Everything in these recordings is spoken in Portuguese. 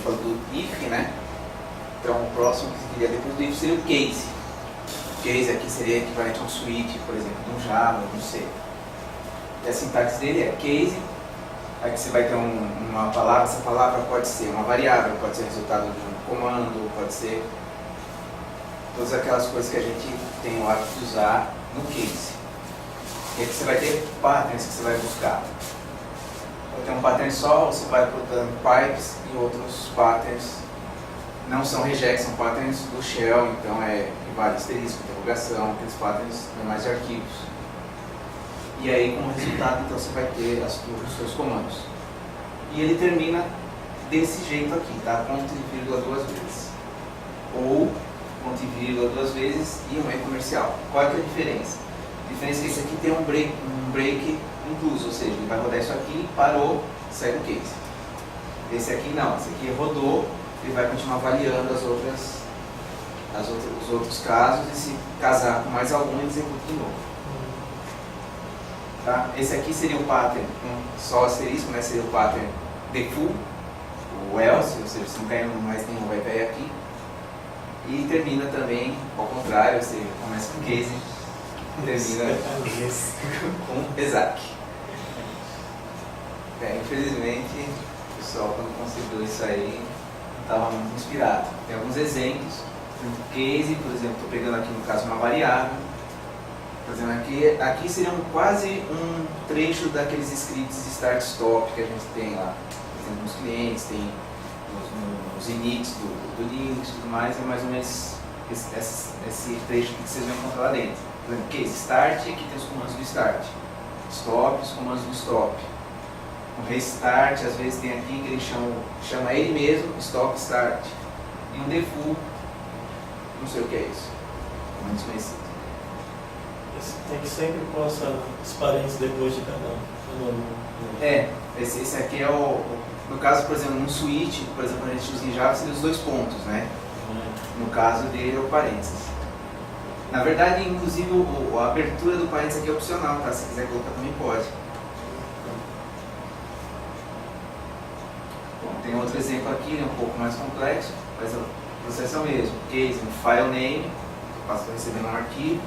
falou do if, né? Então o próximo que viria depois do if seria o case. O case aqui seria equivalente a um switch, por exemplo, de um Java, de um C. E a sintaxe dele é case. Aqui você vai ter uma palavra, essa palavra pode ser uma variável, pode ser resultado de um comando, pode ser todas aquelas coisas que a gente tem o hábito de usar no case. E aqui você vai ter patterns que você vai buscar. Vai ter um pattern só, você vai botando pipes e outros patterns não são regex, são patterns do shell, então vale asterisco, interrogação, aqueles patterns normais de arquivos. E aí, como resultado, então você vai ter os seus comandos. E ele termina desse jeito aqui, tá? Ponto e vírgula duas vezes. Ou ponto e vírgula duas vezes e um E comercial. Qual é que é a diferença? A diferença é que esse aqui tem um break incluso, ou seja, ele vai rodar isso aqui, parou, sai do case. Esse aqui não, esse aqui rodou, ele vai continuar avaliando os outros casos e se casar com mais algum, ele executa de novo. Tá? Esse aqui seria o pattern com só asterisco, né? Seria o pattern default, o else, ou seja, se não cair mais nenhum vai cair aqui. E termina também ao contrário, ou seja, começa com case e termina com exec. Infelizmente, o pessoal quando concebeu isso aí não estava muito inspirado. Tem alguns exemplos. Case, por exemplo, estou pegando aqui no caso uma variável. Por exemplo, aqui seria quase um trecho daqueles scripts start-stop que a gente tem lá. Por exemplo, nos clientes, tem nos inits do Linux e tudo mais, é mais ou menos esse trecho que vocês vão encontrar lá dentro. Por exemplo, case start, aqui tem os comandos do start. Stop, os comandos do stop. Um restart, às vezes tem aqui que ele chama ele mesmo, stop start. E um default, não sei o que é isso, é muito desconhecido. Tem que sempre pôr os parênteses depois de cada um. Esse aqui é no caso, por exemplo, num switch, por exemplo, quando a gente usa em Java, seria os dois pontos, né? No caso dele é o parênteses. Na verdade, inclusive, a abertura do parênteses aqui é opcional, tá? Se quiser colocar também pode. Bom, tem outro exemplo aqui, um pouco mais complexo, mas o processo é o mesmo. Case, um file name, eu passo para receber um arquivo.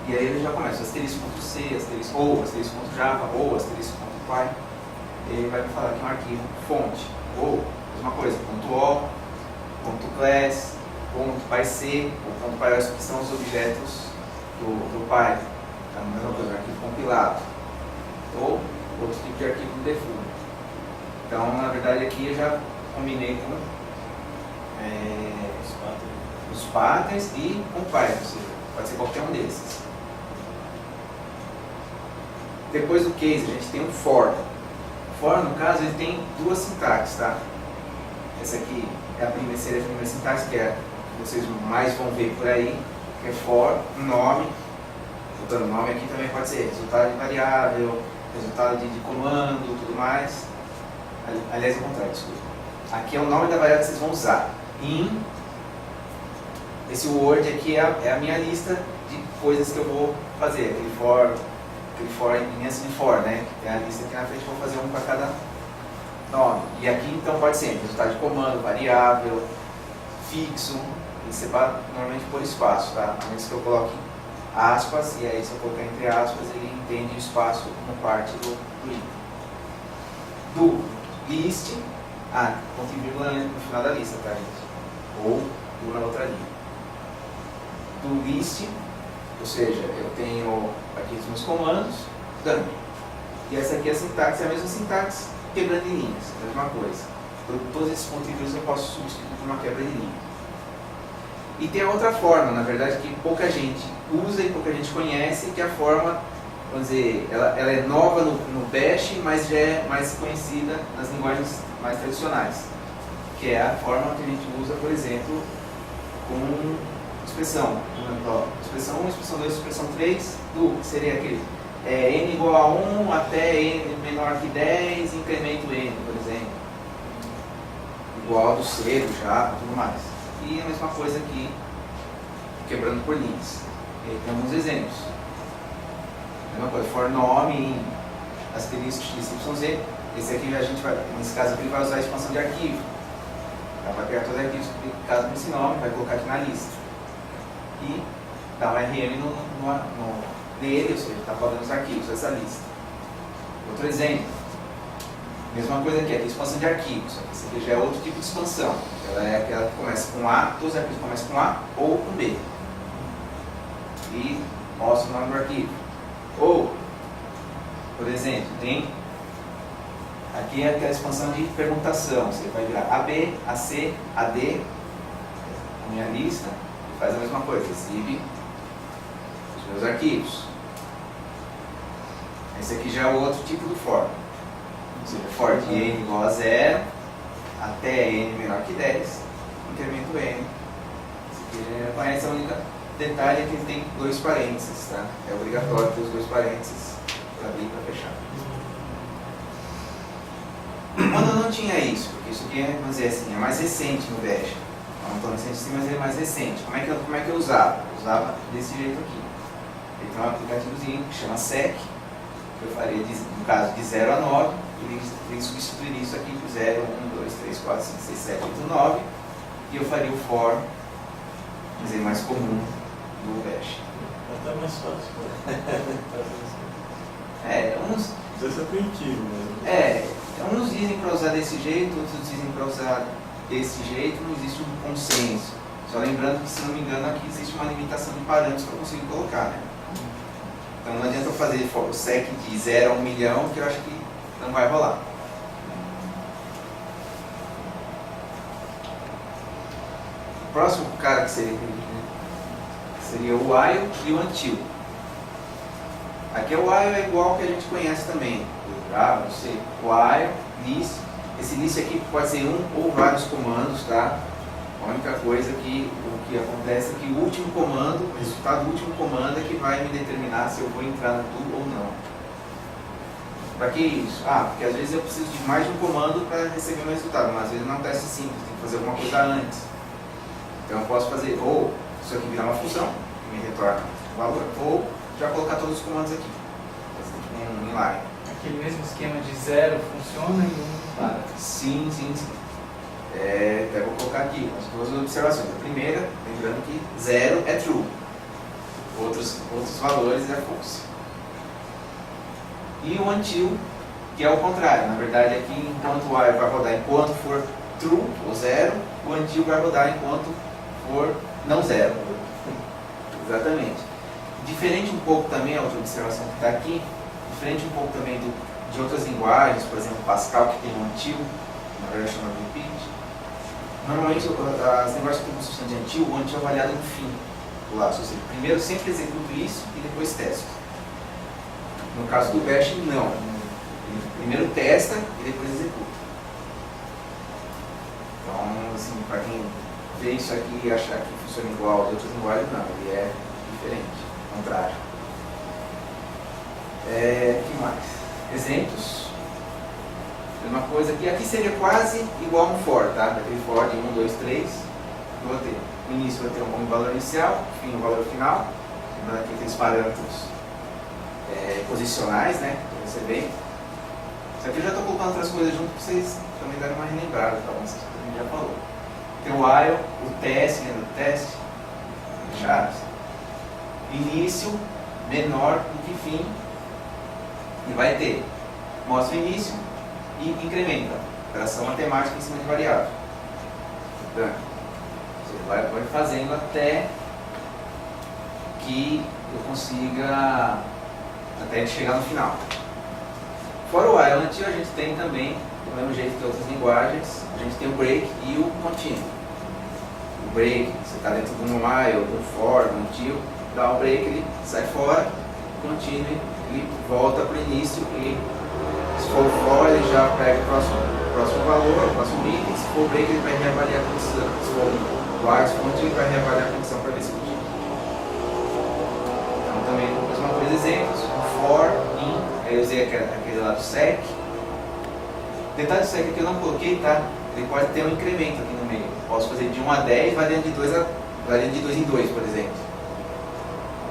E aí ele já começa asterisco.c, asterisco.java, ou asterisco.py. Ele vai me falar que é um arquivo fonte, ou mesma coisa, .o, .class, .pyc, ou .pyos, que são os objetos do Py. Então, a mesma coisa, um arquivo compilado. Ou outro tipo de arquivo do default. Então, na verdade, aqui eu já combinei com os patterns e com o Py, ou seja, pode ser qualquer um desses. Depois do case, a gente tem um for. For, no caso, ele tem duas sintaxes, tá? Essa aqui seria a primeira sintaxe, que é que vocês mais vão ver por aí, que é for, nome. Botando nome aqui também pode ser resultado de variável, resultado de comando, tudo mais. Aliás, ao contrário, desculpa. Aqui é o nome da variável que vocês vão usar. Esse word aqui é a minha lista de coisas que eu vou fazer. Aquele for em assim for, né? Tem a lista aqui na frente, vou fazer um para cada nome. E aqui então pode ser resultado de comando, variável, fixo. E separa normalmente por espaço, tá? A menos que eu coloque aspas, e aí se eu colocar entre aspas, ele entende o espaço como parte do item. Do list, ponto e vírgula no final da lista, tá, gente? Ou na outra linha. Do list, ou seja, eu tenho aqui os meus comandos, dump. E essa aqui é a sintaxe, é a mesma sintaxe, quebrando em linhas, a mesma coisa. Todos esses pontos e vírgulas eu posso substituir por uma quebra de linha. E tem a outra forma, na verdade, que pouca gente usa e pouca gente conhece, que é a forma, vamos dizer, ela é nova no Bash, mas já é mais conhecida nas linguagens mais tradicionais. Que é a forma que a gente usa, por exemplo, com expressão. Expressão 1, expressão 2, expressão 3, do que seria aquele n igual a 1 até n menor que 10, incremento n, por exemplo. Igual do C, do Java, tudo mais. E a mesma coisa aqui, quebrando por linhas. E aí tem alguns exemplos. A mesma coisa, for nome em asterisco xyz. Esse aqui a gente vai, nesse caso aqui, ele vai usar a expansão de arquivo. Ela vai pegar todos os arquivos publicados nesse nome, vai colocar aqui na lista. E dá um RM nele, ou seja, está rodando os arquivos dessa lista. Outro exemplo. Mesma coisa aqui expansão de arquivos. Esse aqui já é outro tipo de expansão. Ela é aquela que começa com A, todos os arquivos começam com A ou com B. E mostra o nome do arquivo. Ou, por exemplo, tem aqui aquela expansão de permutação. Você vai virar AB, AC, AD, a minha lista, e faz a mesma coisa. Exibe os meus arquivos. Esse aqui já é o outro tipo do for. Ou seja, for de n igual a 0 até n menor que 10, incremento n. Esse aqui já conhece, a única detalhe é que ele tem dois parênteses, tá? É obrigatório ter os dois parênteses para abrir e para fechar. Quando não tinha isso, porque isso aqui é, vamos dizer assim, é mais recente no Bash. Não tão recente assim, mas é mais recente. Como é que eu usava? Eu usava desse jeito aqui. Ele tem um aplicativozinho que chama sec, que eu faria, no caso, de 0 a 9, ele substituiria isso aqui por 0, 1, 2, 3, 4, 5, 6, 7, 8, 9, e eu faria o for, vamos dizer, mais comum do Bash. Até mais fácil. Uns... Isso é primitivo mesmo. Uns dizem para usar desse jeito, outros dizem para usar desse jeito, não existe um consenso. Só lembrando que, se não me engano, aqui existe uma limitação de parâmetros para conseguir colocar, né? Então não adianta eu fazer o sec de 0 a 1 milhão, que eu acho que não vai rolar. O próximo cara que seria o while e o until. Aqui é o while é igual ao que a gente conhece também. Não sei, while, list. Esse list aqui pode ser um ou vários comandos, tá? A única coisa que o que acontece é que o último comando, o resultado do último comando é que vai me determinar se eu vou entrar no do ou não. Para que isso? Porque às vezes eu preciso de mais de um comando para receber meu resultado, mas às vezes não é um teste simples, tem que fazer alguma coisa antes. Então eu posso fazer ou isso aqui virar uma função, que me retorna o valor, ou já colocar todos os comandos aqui, fazer um inline. Aquele mesmo esquema de 0 funciona e 1 para. Sim. Até vou colocar aqui as duas observações. A primeira, lembrando que 0 é true, outros valores é false. E o until, que é o contrário. Na verdade, aqui, enquanto o while vai rodar enquanto for true, ou 0, o until vai rodar enquanto for não 0. Exatamente. Diferente um pouco também, a outra observação que está aqui, diferente um pouco também de outras linguagens, por exemplo, Pascal, que tem um until, na verdade chama de repeat. Normalmente, as linguagens que têm construção de until, o until é avaliado no fim do laço. Ou seja, primeiro sempre executo isso e depois testo. No caso do Bash, não. Ele primeiro testa e depois executa. Então, assim, para quem vê isso aqui e achar que funciona igual às outras linguagens, não, ele é diferente, ao contrário. Que mais? Exemplos. Mesma coisa aqui. Aqui seria quase igual a um for, tá? Daquele for de 1, 2, 3. Eu vou ter. No início vai ter um valor inicial, no fim um valor final. Lembrando aqui aqueles parâmetros posicionais, né? Para receber. Isso aqui eu já estou colocando outras coisas junto para vocês também darem uma relembrada, tá bom? Isso a gente já falou. Tem o while, o teste, lembra do teste? Chaves. Início menor do que fim. E vai ter. Mostra o início e incrementa. Operação matemática em cima de variável. Então, você vai fazendo até que eu consiga, até chegar no final. Fora o while until, a gente tem também, do mesmo jeito que outras linguagens, a gente tem o break e o continuo. O break, você está dentro de um while, de um for, de um until, dá um break, ele sai fora, continue, ele volta para o início e, se for o for, ele já pega o próximo valor, o próximo item. Se for o break, ele vai reavaliar a condição. Se for o while, se for until, ele vai reavaliar a condição para ver se continua. Então também, mais uma coisa, exemplos, for, in, aí eu usei aquele lá do sec. Detalhe do sec que eu não coloquei, tá? Ele pode ter um incremento aqui no meio. Posso fazer de 1 a 10, variando de 2 em 2, por exemplo.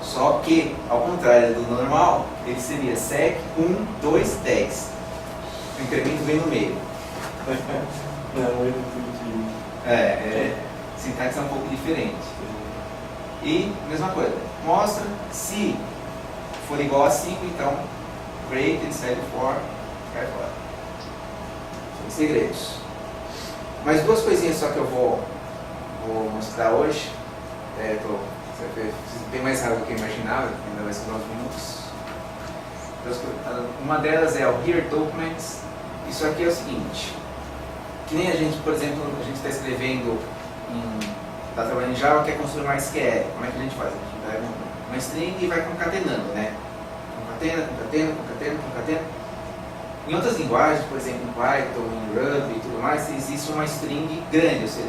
Só que, ao contrário do normal, ele seria sec 1, 2, 10. O incremento vem no meio. Não, é intuitivo. Sintaxe é um pouco diferente. E, mesma coisa, mostra se for igual a 5, então break, inside for, cai fora. Sem segredos. Mais duas coisinhas só que eu vou mostrar hoje. Bem mais rápido do que eu imaginava, ainda vai ser 9 minutos. Uma delas é o Here Documents. Isso aqui é o seguinte, que nem a gente, por exemplo, a gente está escrevendo está trabalhando em Java, quer construir uma SQL. Como é que a gente faz? A gente pega uma string e vai concatenando, né? Concatena. Em outras linguagens, por exemplo, em Python, em Ruby e tudo mais, existe uma string grande, ou seja,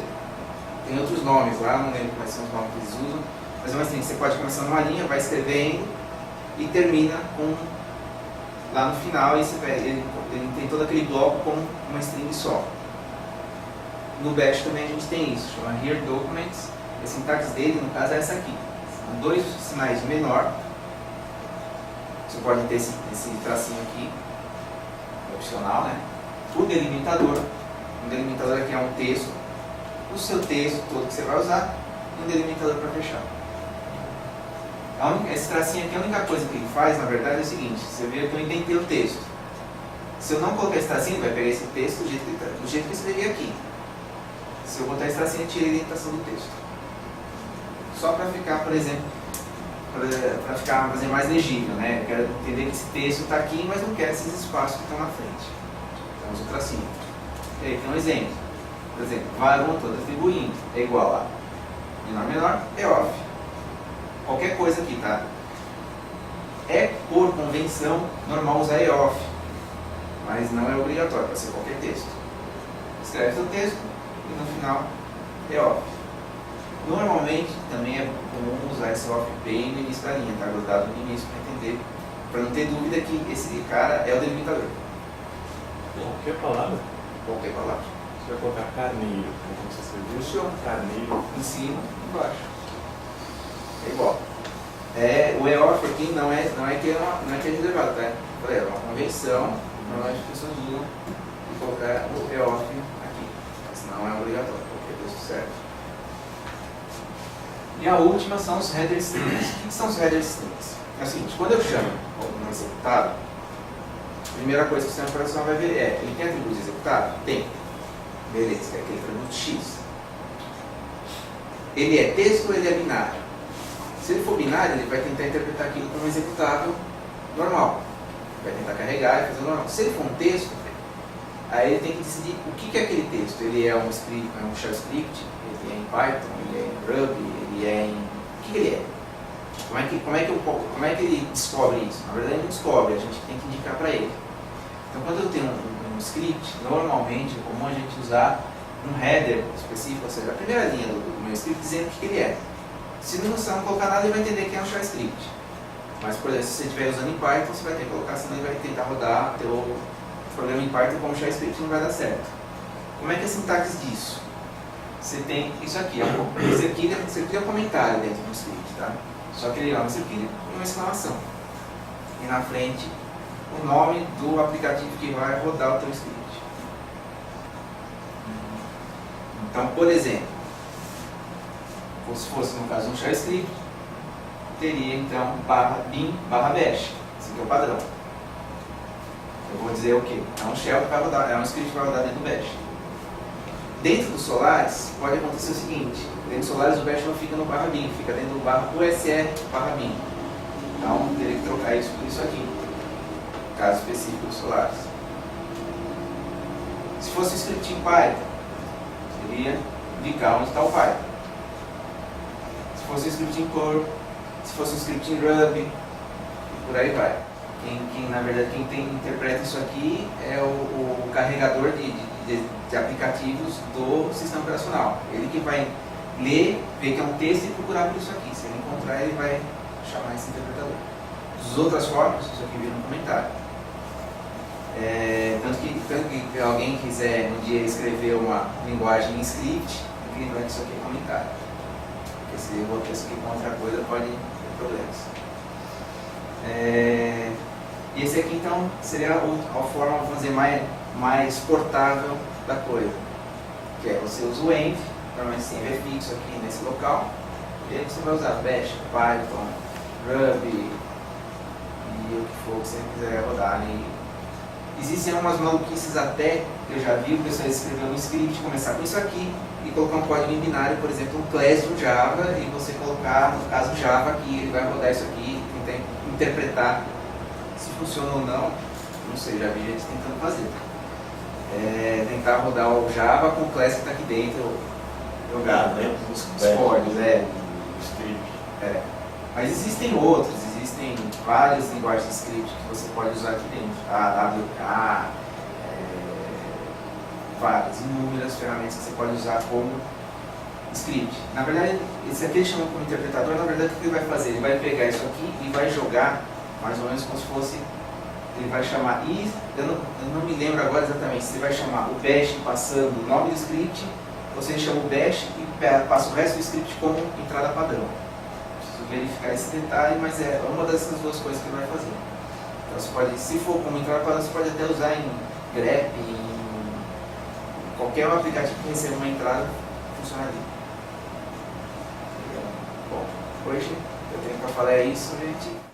tem outros nomes lá, não lembro quais são os nomes que eles usam, mas é uma string que você pode começar numa linha, vai escrevendo e termina com, lá no final, ele tem todo aquele bloco com uma string só. No Bash também a gente tem isso, chama Here Documents. A sintaxe dele, no caso, é essa aqui. São dois sinais de menor. Você pode ter esse tracinho aqui, opcional, né? O delimitador. Um delimitador aqui é um texto. O seu texto todo que você vai usar. E um delimitador para fechar. Esse tracinho aqui, a única coisa que ele faz, na verdade, é o seguinte. Você vê que eu indentei o texto. Se eu não colocar esse tracinho, vai pegar esse texto do jeito que eu escrevi aqui. Se eu botar esse tracinho, eu tirei a indentação do texto. Só para ficar, por exemplo, para fazer mais legível, né? Eu quero entender que esse texto está aqui, mas não quero esses espaços que estão na frente. Então, uso o tracinho. E aí tem um exemplo. Por exemplo, var1 estou atribuindo é igual a menor, é off. Qualquer coisa aqui, tá? É, por convenção, normal usar off, mas não é obrigatório, pode ser qualquer texto. Escreve seu texto e no final é off. Normalmente também é comum usar esse off bem no início da linha, tá? Grudado no início para entender, para não ter dúvida que esse cara é o delimitador. Qualquer palavra? Qualquer palavra. Você vai colocar carneiro, como você escreveu? Funciona. Carneiro. Em cima e embaixo. É igual. O EOF aqui não é que é reservado, tá? É uma convenção, normalmente as pessoas usam e colocar o EOF aqui. Mas não é obrigatório, qualquer texto serve. E a última são os header strings. O que são os header strings? É o seguinte, quando eu chamo um executado, a primeira coisa que o sistema operacional vai ver é, ele tem atributos executados? Tem. Beleza, que é aquele atributo X. Ele é texto ou ele é binário? Se ele for binário, ele vai tentar interpretar aquilo como um executável normal. Vai tentar carregar e fazer o normal. Se ele for um texto, aí ele tem que decidir o que é aquele texto. Ele é um script, é um shell script, ele é em Python, ele é em Ruby, ele é em... O que ele é? Como é que ele descobre isso? Na verdade ele não descobre, a gente tem que indicar para ele. Então quando eu tenho um script, normalmente é comum a gente usar um header específico, ou seja, a primeira linha do meu script dizendo o que ele é. Se não colocar nada, ele vai entender que é um shell script. Mas, por exemplo, se você estiver usando em Python, você vai ter que colocar, senão ele vai tentar rodar teu programa em Python como shell script, não vai dar certo. Como é que é a sintaxe disso? Você tem isso aqui, esse aqui é um comentário dentro do script, tá? Só que ele é um script com uma exclamação. E na frente, o nome do aplicativo que vai rodar o teu script. Então, por exemplo, se fosse no caso um shell script, teria então /bin/bash. Esse aqui é o padrão. Eu vou dizer o quê? É um shell que vai rodar, é um script que vai rodar dentro do bash. Dentro do Solaris, pode acontecer o seguinte: dentro do Solaris o bash não fica no /bin, fica dentro do /usr/bin. Então teria que trocar isso por isso aqui, no caso específico do Solaris. Se fosse um script em Python, seria indicar onde está o Python. Se fosse um script em Perl, se fosse um script em Ruby, e por aí vai. Na verdade, quem interpreta isso aqui é o carregador de aplicativos do sistema operacional. Ele que vai ler, ver que é um texto e procurar por isso aqui. Se ele encontrar, ele vai chamar esse interpretador. De outras formas, isso aqui vira um comentário. Tanto que alguém quiser um dia escrever uma linguagem em script, ele vai isso aqui é comentário. Porque se eu botar isso aqui com outra coisa, pode ter problemas. E esse aqui então seria a forma, vamos dizer, mais portável da coisa. que é você usa o env, normalmente esse env é fixo aqui nesse local, e aí você vai usar Bash, Python, Ruby e o que for que você quiser rodar. E existem algumas maluquices até que eu já vi o pessoal escrever um script, começar com isso aqui e colocar um código em binário, por exemplo, um class do Java, e você colocar, no caso, Java aqui, ele vai rodar isso aqui, tentar interpretar se funciona ou não, não sei, já vi gente tentando fazer. Tentar rodar o Java com o class que está aqui dentro jogado, né? Os códigos, script. Mas existem outros, existem várias linguagens de script que você pode usar aqui dentro. AWK, várias, inúmeras ferramentas que você pode usar como script. Na verdade, esse aqui ele chama como interpretador, na verdade o que ele vai fazer? Ele vai pegar isso aqui e vai jogar mais ou menos como se fosse, ele vai chamar, e eu não me lembro agora exatamente, se ele vai chamar o bash passando o nome do script, ou se ele chama o bash e passa o resto do script como entrada padrão. Preciso verificar esse detalhe, mas é uma dessas duas coisas que ele vai fazer. Então você pode, se for como entrada padrão, você pode até usar em grep, em qualquer aplicativo que receba uma entrada, funcionaria. Bom, hoje eu tenho para falar é isso, gente.